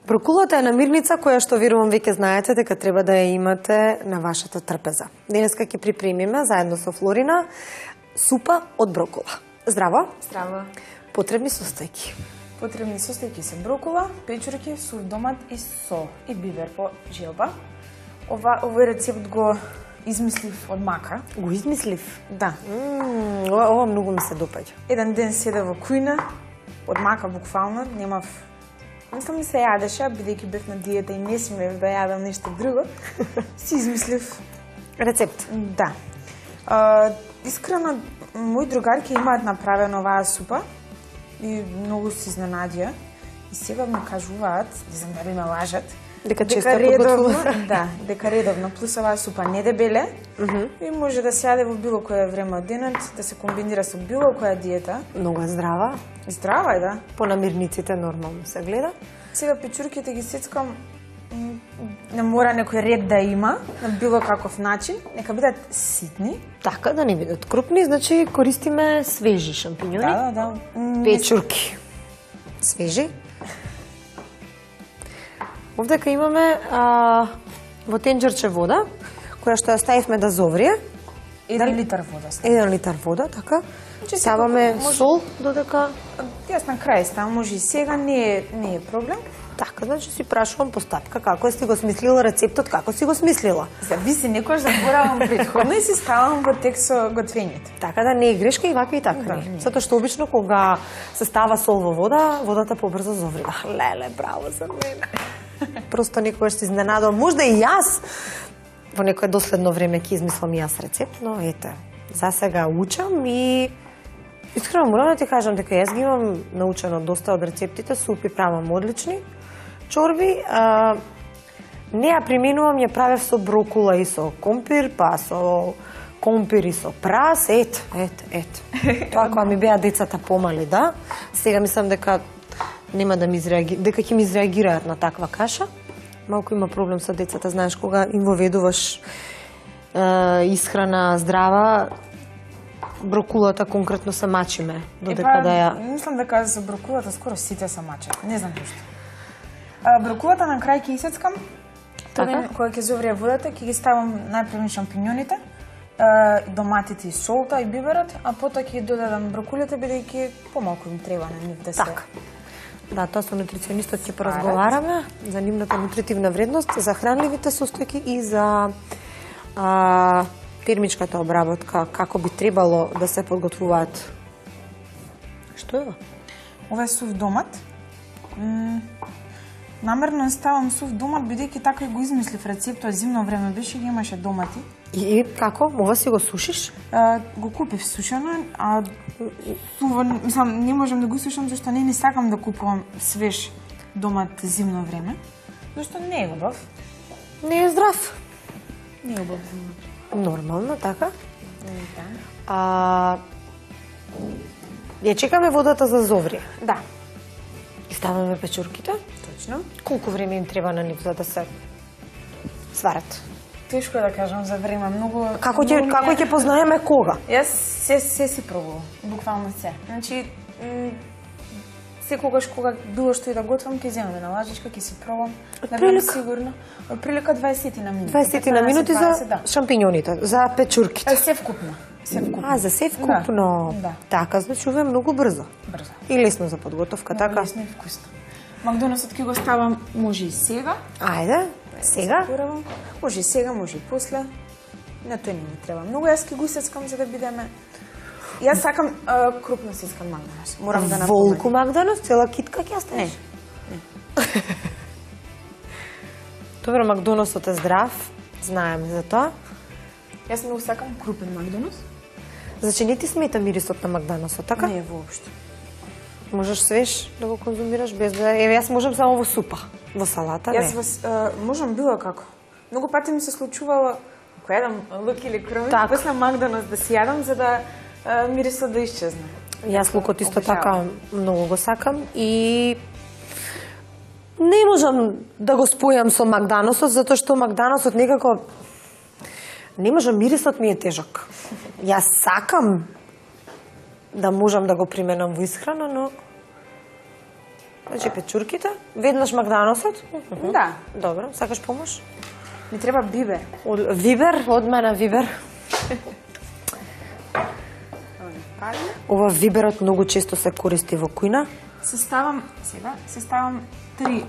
Брокулата е намирница која што верувам веќе знаете дека треба да ја имате на вашата трпеза. Денеска ќе припремиме заедно со Флорина супа од брокула. Здраво! Здраво! Потребни состојки. Потребни состојки се брокула, печурки, сув домат и сол и бибер по желба. Овој рецепт го измислив од мака. Го измислив? Да. Ова многу ми се допаѓа. Еден ден седев во кујна, од мака буквално, немав... Мислам ми се јадеше, бидејќи бев на диета и не смеев да јадам нешто друго, си измислив рецепт. Да. Искрено, мои другарки имаат направено оваа супа и многу се изненадија. И сега ми кажуваат, не знам дали ме лажат, дека често подготвува. Да, дека редовно, плюс оваа супа не дебеле и може да се јаде во било кое време од денот, да се комбинира со било која диета. Многу е здрава. Здрава е, да. По намирниците нормално се гледа. Сега печурките ги сецкам, не мора некој ред да има, на било каков начин, нека бидат ситни. Така, да не бидат крупни, значи користиме свежи шампињони. Да. Печурки. Свежи. Овдека имаме во тенџерче вода, која што ја ставивме да зоврие. 1 литар вода. 1 литар вода, така. Ставаме сол додека... Јас на крај ставам, може и сега, не е проблем. Така, значи си прашувам постапка, како си го смислила рецептот, како си го смислила. Зависи, некојаш заборавам претходно и си ставам во текст со готвењето. Така да не е грешка и вака и така. Да, затоа што обично кога се става сол во вода, водата побрзо зоврива. Леле, браво за мене. Просто некојаш се изненадувам. Можда и јас во некое доследно време ќе измислам и јас рецепт, но ете, за сега учам и искрено морам да ти кажам дека јас ги имам научено доста од рецептите, супи правам одлични, чорби, не ја применувам, ја правев со брокула и со компир, па со компир и со прас, ет. Тоа кога ми беа децата помали, да. Сега мислам дека нема да ми дека ќе ми изреагираат на таква каша. Малку има проблем со децата, знаеш, кога им воведуваш исхрана здрава, брокулата конкретно се мачиме, додека да ја... Мислам дека за брокулата скоро сите се мачат, не знам зашто. Брокулата на крај ќе исецкам, кога ќе зоврие водата, ќе ги ставам најпрво шампињоните, доматите и солта и биберот, а потоа ќе додадам брокулите, бидејќи помалку им треба на нив да се... Така. Да, тоа со нутриционистот ќе поразговараме за нивната нутритивна вредност, за хранливите состојки и за термичката обработка, како би требало да се подготвуваат. Што е? Ова е сув домат. Намерно ставам сув домат, бидејќи така и го измислив рецептот, зимно време беше, ги имаше домати. И како? Ова си го сушиш? Го купив сушено, а мислам, не можам да го сушам, зашто не сакам да купувам свеж домат зимно време, зашто не е убав. Не е здрав. Не е убав зимно. Нормално, така? Да. Ја чекаме водата за зоврие. Да. И ставаме печурките. Точно. Колку време им треба на нив за да се сварат? Тешко е да кажам за време, многу... Како ќе познаеме кога? Јас се си пробувам, буквално се. Значи, секогаш кога било што и да готвам, ќе земаме на лажичка, ќе си пробам. Отприлика? Сигурно. Отприлика 20 на минути. 20 на минути за шампињоните, за печурките. Се вкупно. За се вкупно. Да. Така, значи ова е многу брзо. И лесно за подготовка, така? Лесно и вкусно. Макдоносот ќе го ставам, може и сега. Ајде, сега? Може и сега, може и после. На тој не ми треба многу, јас ќе го сецкам за да бидеме... Јас сакам крупно сецкан макдонос. Морам да напомнам. Волку макдонос, цела китка ќе ставиш? Не. Добро, макдоносот е здрав, знаеме за тоа. Јас многу сакам крупен макдонос. Значи не ти смета мирисот на макдоносот, така? Не, воопшто. Можеш свеж да го конзумираш без да... Еве, јас можам само во супа, во салата, не. Јас можам било како. Многу пати ми се случувало, ако јадам лук или круми, после макдонос да си јадам за да мирисот да исчезне. Јас лукот исто така многу го сакам и не можам да го спојам со макдоносот, затоа што макдоносот некако не можам, мирисот ми е тежок. Јас сакам да можам да го применам во исхрана, но Значи печурките, веднаш магданосот. Да. Добро, сакаш помош? Ми треба бибер. Вибер, од мене вибер. Ова виберот многу често се користи во кујна. Се ставам 3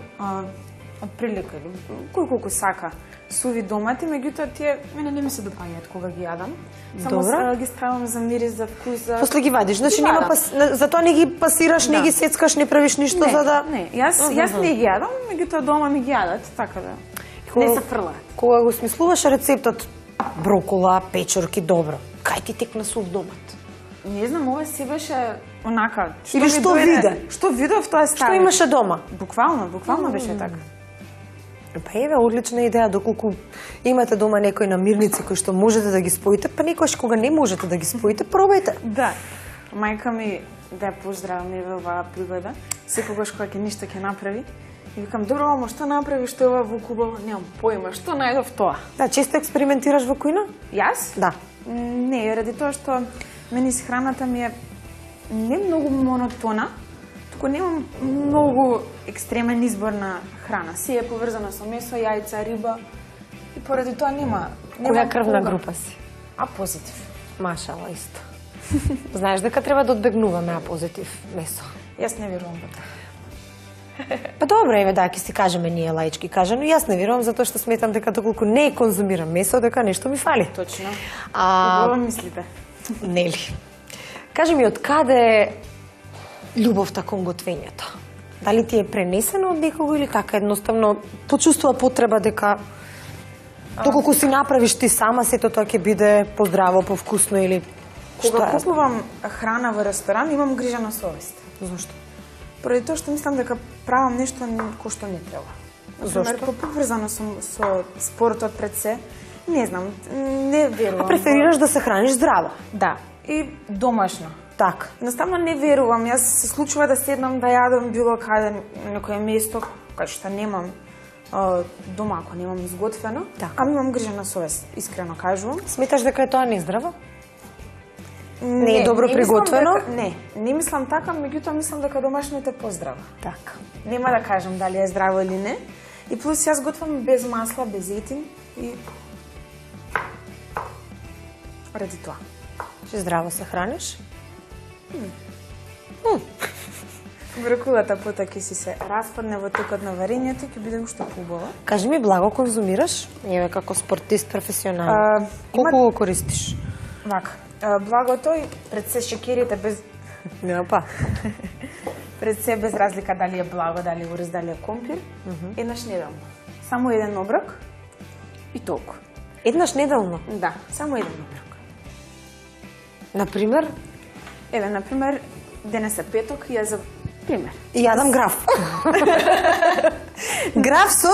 отприлика или колку сака суви домати, меѓутоа тие мене не ми се допаѓаат кога ги јадам. Само ги ставам за мирис, за вкус, за... После ги вадиш, значи нема затоа не ги пасираш, не ги сецкаш, не правиш ништо за да... Не, јас не ги јадам, меѓутоа дома ми ги јадат, така да не се фрлаат. Кога го смислуваш рецептот брокола, печурки, добро, кај ти текна сув домат? Не знам, ова си беше онака... Или што виде? Што видов, тоа стави. Што имаше дома? Буквално беше така. Па еве, одлична идеја, доколку имате дома некои намирници кои што можете да ги споите, па некојаш кога не можете да ги споите, пробајте. Да. Мајка ми, да ја поздравам еве оваа пригода, секогаш кога ќе ништо ќе направи, и викам, добро, мамо, што направи, што е ова во кубава? Немам појма, што најдов тоа? Да, често експериментираш во кујна? Јас? Да. Не, ради тоа што мене с храната ми е не многу монотона, туку немам многу екстремен избор на храна. Се е поврзано со месо, јајца, риба и поради тоа нема. Која крвна група си? А позитив. Машала, исто. Знаеш дека треба да одбегнуваме А позитив месо. Јас не верувам во тоа. Па добро, еве да, ќе си кажеме ние лаички кажано, јас не верувам затоа што сметам дека доколку не конзумирам месо, дека нешто ми фали. Точно. Убаво мислите. Нели. Кажи ми, од каде е љубовта кон готвењето? Дали ти е пренесено од некого или така едноставно почувствува потреба дека доколку си направиш ти сама, сето тоа ќе биде поздраво, повкусно или кога купувам храна во ресторан, имам грижа на совест. Зошто? Поради тоа што мислам дека правам нешто кој што не треба. Зошто? Поврзано со спортот пред се. Не знам, не верувам. А преферираш да се храниш здраво? Да, и домашно. Така. Едноставно не верувам. Јас се случува да седнам да јадам било каде некое место кај што немам дома, ако немам изготвено, ами имам грижа на совест, искрено кажувам. Сметаш дека е тоа нездраво? Не е добро приготвено? Не мислам така, меѓутоа мислам дека домашното е поздраво. Така. Нема да кажам дали е здраво или не. И плюс јас готвам без масла, без етин и ради тоа. Че здраво се храниш? Брокулата пота ќе си се распадне во текот на варењето, ќе биде уште поубава. Кажи ми, благо конзумираш? Еве како спортист професионален. Колку го користиш? Вака, благото и пред се шекерите без... Па. Пред се без разлика дали е благо, дали е ориз, дали е компир, еднаш неделно. Само еден оброк и толку. Еднаш неделно? Да, само еден оброк. Например? Еве, например, денес е петок, ја за пример. И јадам граф. Граф со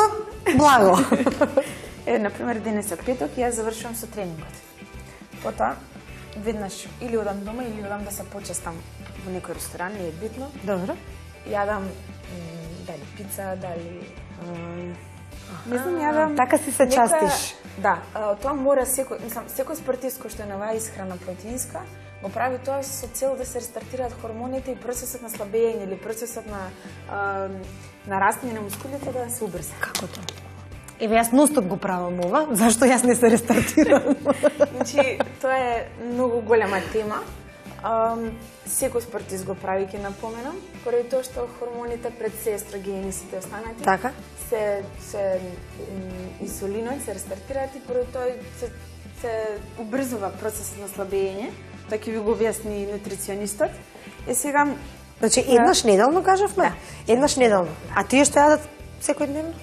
благо. Еве, например, денес е петок, ја завршувам со тренингот. Потоа, веднаш или одам дома, или одам да се почестам во некој ресторан, не е битно. Добро. Јадам дали пица, дали... Не знам, јадам... Така си се частиш. Да, тоа мора секој спортист кој што е на оваа исхрана протеинска, го прави тоа со цел да се рестартираат хормоните и процесот на слабење или процесот на нараствање на мускулите да се убрза. Како тоа? Еве, јас ностоп го правам ова, зашто јас не се рестартирам? Значи, тоа е многу голема тема. Секој спортист го прави, ќе напоменам, поради тоа што хормоните пред се естрогени и сите останати. Така? Се инсулинот се рестартираат и поради тоа се убрзува процесот на слабење. Тоа ќе ви го објасни нутриционистот. И сега... Значи, еднаш неделно, кажавме? Да. Еднаш неделно. А тие што јадат секојдневно?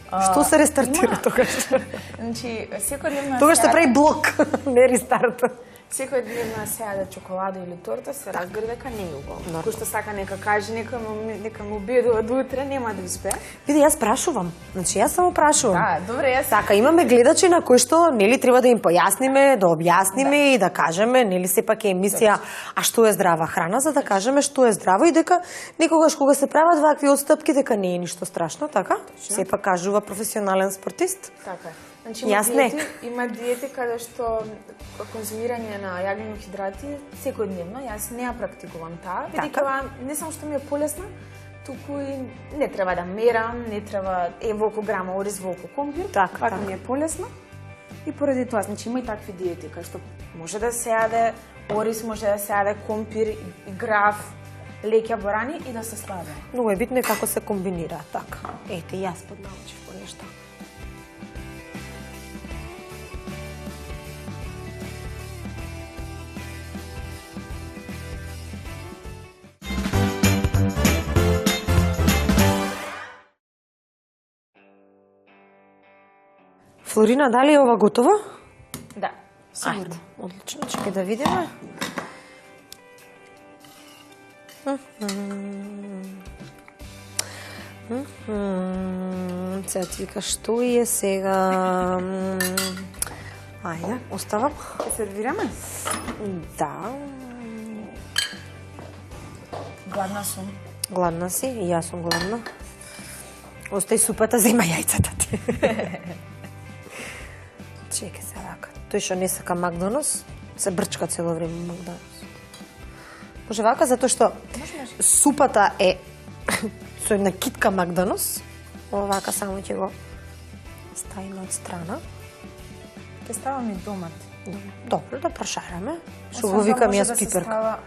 Што се рестартира тогаш? Значи, секојдневно... Тогаш се прави блок, не рестарт. Секојдневно се јаде чоколада или торта, се разбира дека не е убаво. Кој што сака нека каже, нека му обидува до утре, нема да успее. Види, јас прашувам. Значи, јас само прашувам. Да, добре, јас... Така, имаме гледачи на кои што, нели, треба да им појасниме, да објасниме и да кажеме, нели, сепак е емисија, а што е здрава храна, за да кажеме што е здраво и дека некогаш кога се прават вакви отстапки, дека не е ништо страшно, така? Сепак кажува професионален спортист. Така. Значи, има диети каде што конзумирање на јаглени хидрати секојдневно, јас не ја практикувам таа, бидејќи не само што ми е полесна, туку и не треба да мерам, не треба волку грама ориз, волку компир. Така ми е полесно. И поради тоа, значи има и такви диети кај што може да се јаде ориз, може да се јаде компир, и граф, леќа борани и да се сладе. Многу е битно како се комбинира, така. Ете, јас поднаучив по нешто. Флорина, дали е ова готово? Да, сигурно. Ајде, одлично, чекај да видиме. Сега ти вика, што е сега? Ајде, оставам. Ќе сервираме? Да. Гладна сум. Гладна си, и јас сум гладна. Остај супата, зема јајцата ти. Чекай се вака. Тој што не сака Макдоналдс, се брчка цело време Макдоналдс. Може вака, затоа што супата е со една китка Макдоналдс. Овака само ќе го ставиме од страна. Ќе ставам и домат. Добро, да прошараме. Што го викам јас пиперка.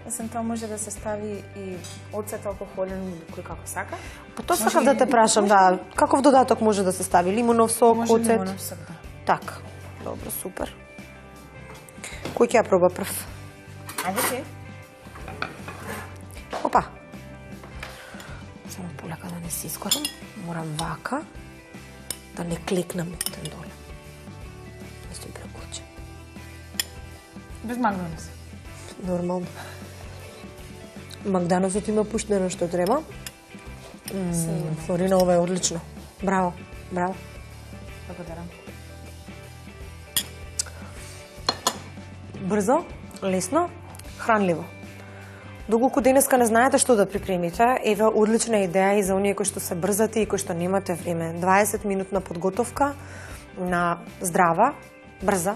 Освен тоа може да се стави и оцет алкохолен или кој како сака. Па тоа сакав да те прашам, да. Каков додаток може да се стави? Лимонов сок, може оцет? Лимонов сок, да. Така. Добро, супер. Кој ќе ја проба прв? Ајде ти. Опа. Само полека да не се искорам. Морам вака да не клекнам тен доле. Исто прекуче. Без Макдоналдс. Нормално. Макдоналдсот има пуштено што треба. Флорина, ова е одлично. Браво, браво. Благодарам. Брзо, лесно, хранливо. Доколку денеска не знаете што да припремите, еве одлична идеја и за оние кои што се брзате и кои што немате време. 20 минутна подготовка на здрава, брза,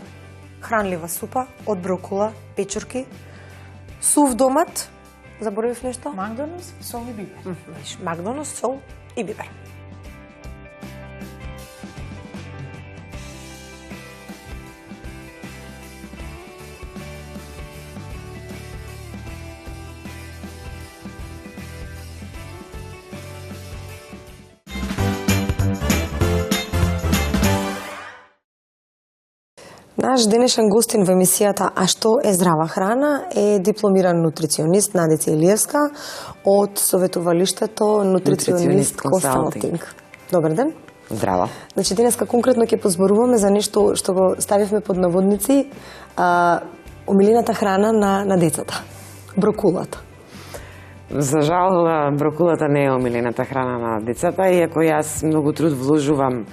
хранлива супа од брокула, печурки, сув домат, заборавив нешто? Макдоналдс, сол и бибер. Макдоналдс, сол и бибер. Наш денешен гостин во емисијата А што е здрава храна е дипломиран нутриционист Надица Илиевска од советувалиштето Нутриционист Консалтинг. Добар ден. Здраво. Значи денеска конкретно ќе позборуваме за нешто што го ставивме под наводници, омилената храна на децата. Брокулата. За жал, брокулата не е омилената храна на децата, иако јас многу труд вложувам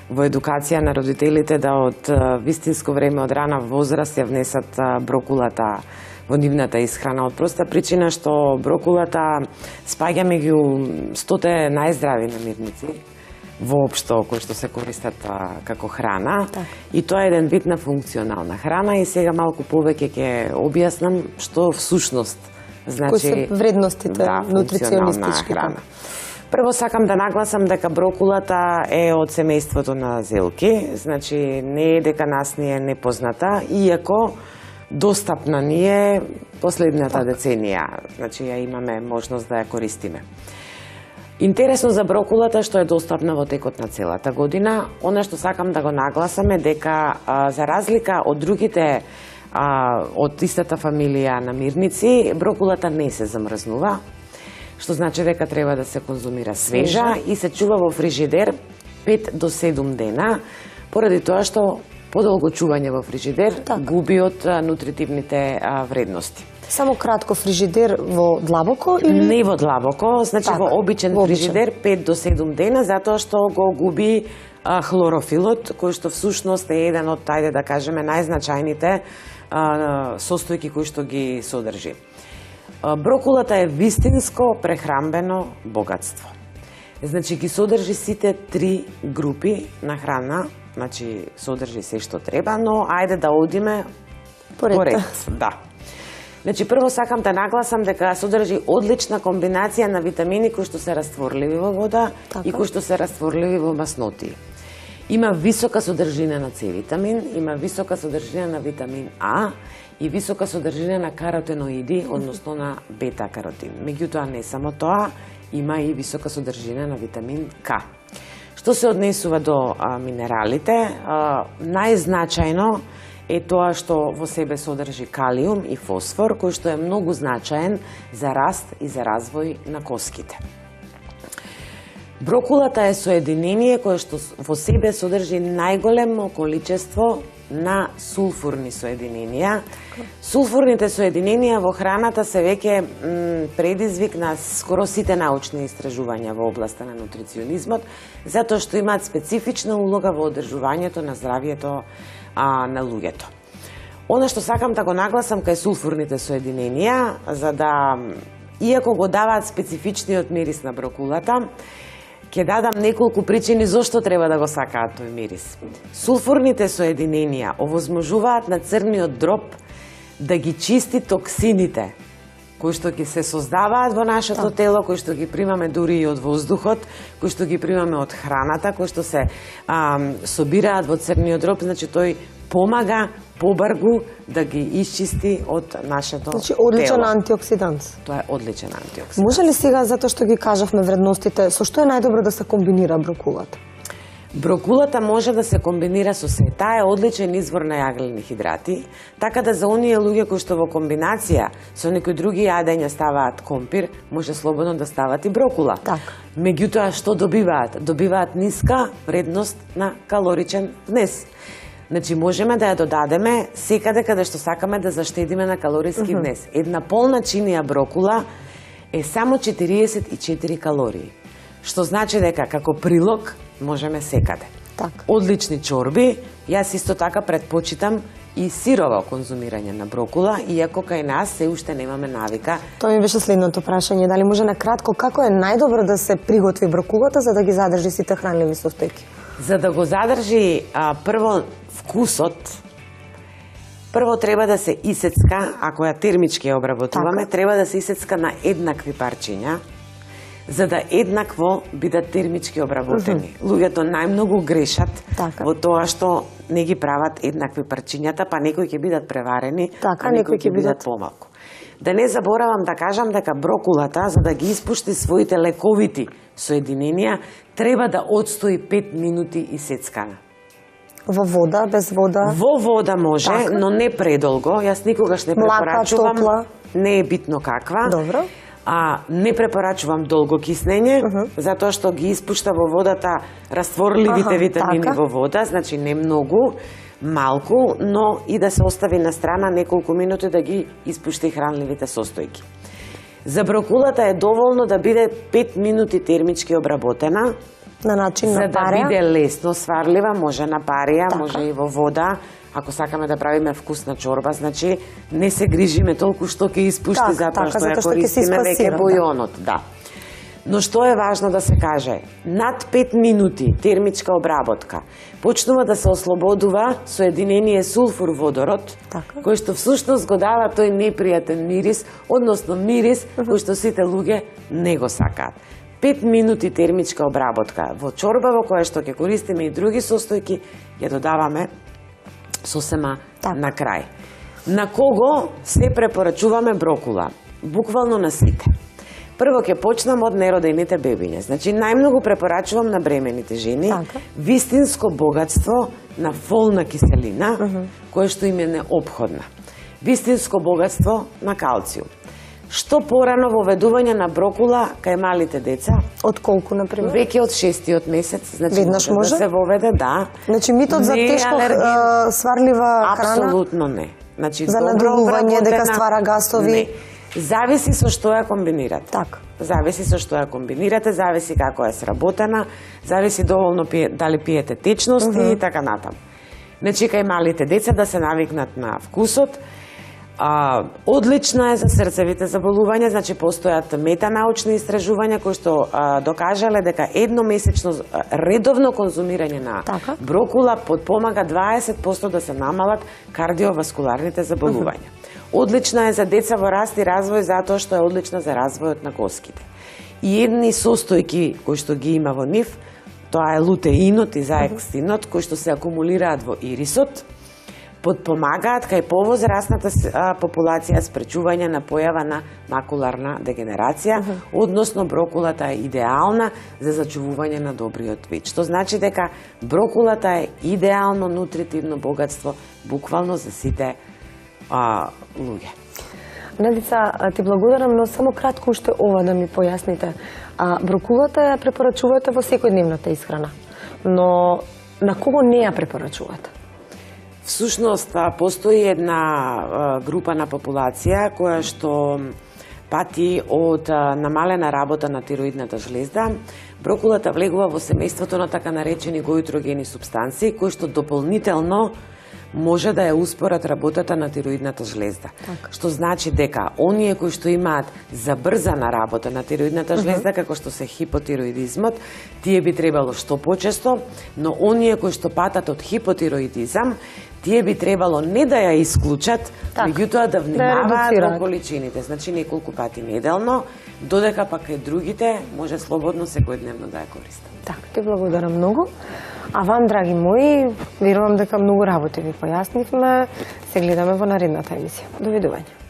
во едукација на родителите да од вистинско време, од рана возраст ја внесат брокулата во нивната исхрана, од проста причина што брокулата спаѓа меѓу 100 најздрави намирници воопшто кои што се користат како храна. Так. И тоа е еден вид на функционална храна и сега малку повеќе ќе објаснам што всушност значи Кои се вредностите нутриционистички храна. Прво сакам да нагласам дека брокулата е од семејството на зелки, значи не е дека нас ни е непозната, иако достапна ни е последната деценија, значи ја имаме можност да ја користиме. Интересно за брокулата што е достапна во текот на целата година. Она што сакам да го нагласам е дека за разлика од другите од истата фамилија намирници, брокулата не се замрзнува, што значи дека треба да се конзумира свежа и се чува во фрижидер 5 до 7 дена, поради тоа што подолго чување во фрижидер губи од нутритивните вредности. Само кратко, фрижидер во длабоко или? Не во длабоко, значи во обичен фрижидер 5 до 7 дена, затоа што го губи хлорофилот, кој што всушност е еден од, тајде да кажеме, најзначајните состојки кои што ги содржи. Брокулата е вистинско прехранбено богатство. Значи ги содржи сите 3 групи на храна, значи содржи се што треба, но ајде да одиме поред. Да. Значи, прво сакам да нагласам дека содржи одлична комбинација на витамини кои што се растворливи во вода и кои што се растворливи во масноти. Има висока содржина на С витамин, има висока содржина на витамин А и висока содржина на каротиноиди, односно на бета-каротин. Меѓутоа, не само тоа, има и висока содржина на витамин К. Што се однесува до минералите, најзначајно е тоа што во себе содржи калиум и фосфор, кој што е многу значаен за раст и за развој на коските. Брокулата е соединение кое што во себе содржи најголемо количество на сулфурни соединенија. Сулфурните соединенија во храната се веќе предизвик на скоро сите научни истражувања во областа на нутриционизмот, затоа што имаат специфична улога во одржувањето на здравието на луѓето. Она што сакам да го нагласам кај сулфурните соединенија, за да, иако го даваат специфичниот мирис на брокулата, ќе дадам неколку причини зошто треба да го сакаат тој мирис. Сулфурните соединенија овозможуваат на црниот дроб да ги чисти токсините кои што ги се создаваат во нашето тело, кои што ги примаме дури и од воздухот, кои што ги примаме од храната, кои што се собираат во црниот дроб, значи тој помага побргу да ги исчисти од нашето тело. Значи, одличен антиоксидант. Тоа е одличен антиоксидант. Може ли сега, затоа што ги кажавме вредностите, со што е најдобро да се комбинира брокулата? Брокулата може да се комбинира со се. Таа е одличен извор на јаглени хидрати, така да за оние луѓе кои што во комбинација со некои други јадења ставаат компир, може слободно да стават и брокула. Така. Меѓутоа, што добиваат? Добиваат ниска вредност на калоричен внес. Значи, можеме да ја додадеме секаде каде што сакаме да заштедиме на калориски внес. Една полна чинија брокула е само 44 калории, што значи дека како прилог можеме секаде. Така. Одлични чорби, јас исто така предпочитам и сирово конзумирање на брокула, иако кај нас се уште немаме навика. Тоа ми беше следното прашање, дали може на кратко како е најдобро да се приготви брокулата за да ги задржи сите хранливи состојки? За да го задржи прво вкусот, прво треба да се исецка, ако ја термички ја обработуваме, треба да се исецка на еднакви парчиња, за да еднакво бидат термички обработени. Луѓето најмногу грешат во тоа што не ги прават еднакви парчињата, па некои ќе бидат преварени, а некои ќе бидат помалку. Да не заборавам да кажам дека брокулата, за да ги испушти своите лековити соединенија, треба да отстои 5 минути исецкана. Во вода, без вода? Во вода може, но не предолго. Јас никогаш не препорачувам. Млака, топла? Не е битно каква. Добро. Не препорачувам долго киснење, затоа што ги испушта во водата растворливите витамини во вода, значи не многу, малку, но и да се остави на страна неколку минути да ги испушти хранливите состојки. За брокулата е доволно да биде 5 минути термички обработена, на начин на парија, за да биде лесно сварлива, може на парија, може и во вода. Ако сакаме да правиме вкусна чорба, значи не се грижиме толку што ќе испушти, затоа што ја користиме веќе бујонот, да. Но што е важно да се каже, над 5 минути термичка обработка почнува да се ослободува соединение сулфур-водород, кој што всушност го дава тој непријатен мирис, односно мирис кој што сите луѓе не го сакаат. 5 минути термичка обработка во чорба во која што ќе користиме и други состојки, ја додаваме сосема на крај. На кого се препорачуваме брокула? Буквално на сите. Прво ќе почнам од неродените бебиња. Значи, најмногу препорачувам на бремените жени вистинско богатство на фолна киселина, кое што им е неопходна. Вистинско богатство на калциум. Што порано воведување на брокула кај малите деца? Од колку, например? Веќе од 6-тиот месец, значи веднаш може да се воведе, да. Значи митот за тешко сварлива храна? Апсолутно не. Значи, за надувување дека ствара гасови? Не. Зависи со што ја комбинирате. Така. Зависи со што ја комбинирате, зависи како е сработена, зависи доволно дали пиете течности и така натаму. Значи, кај малите деца да се навикнат на вкусот. Одлична е за срцевите заболувања, значи постојат метанаучни истражувања кои што докажале дека едномесечно редовно конзумирање на брокула подпомага 20% да се намалат кардиоваскуларните заболувања. Одлична е за деца во раст и развој затоа што е одлична за развојот на коските. И едни состојки кои што ги има во нив, тоа е лутеинот и заекстинот, кои што се акумулираат во ирисот, подпомагаат кај повозрасната популација спречување на појава на макуларна дегенерација, односно брокулата е идеална за зачувување на добриот вид. Што значи дека брокулата е идеално нутритивно богатство буквално за сите луѓе. Надица, ти благодарам, но само кратко уште ова да ми појасните. Брокулата ја препорачувате во секојдневната исхрана, но на кого не ја препорачувате? Всушност, постои една група на популација која што пати од намалена работа на тироидната жлезда. Брокулата влегува во семејството на така наречени гоитрогени супстанции, кои што дополнително може да ја успорат работата на тироидната жлезда. Што значи дека оние кои што имаат забрзана работа на тироидната жлезда, како што се хипотироидизмот, тие би требало што почесто, но оние кои што патат од хипотироидизам, тие би требало не да ја исклучат, меѓутоа да внимаваат во количините, значи неколку пати неделно, додека пак и другите може слободно секојдневно да ја користат. Така, ти благодарам многу. А вам, драги мои, верувам дека многу работи ви појаснивме. Се гледаме во наредната емисија. Довидување.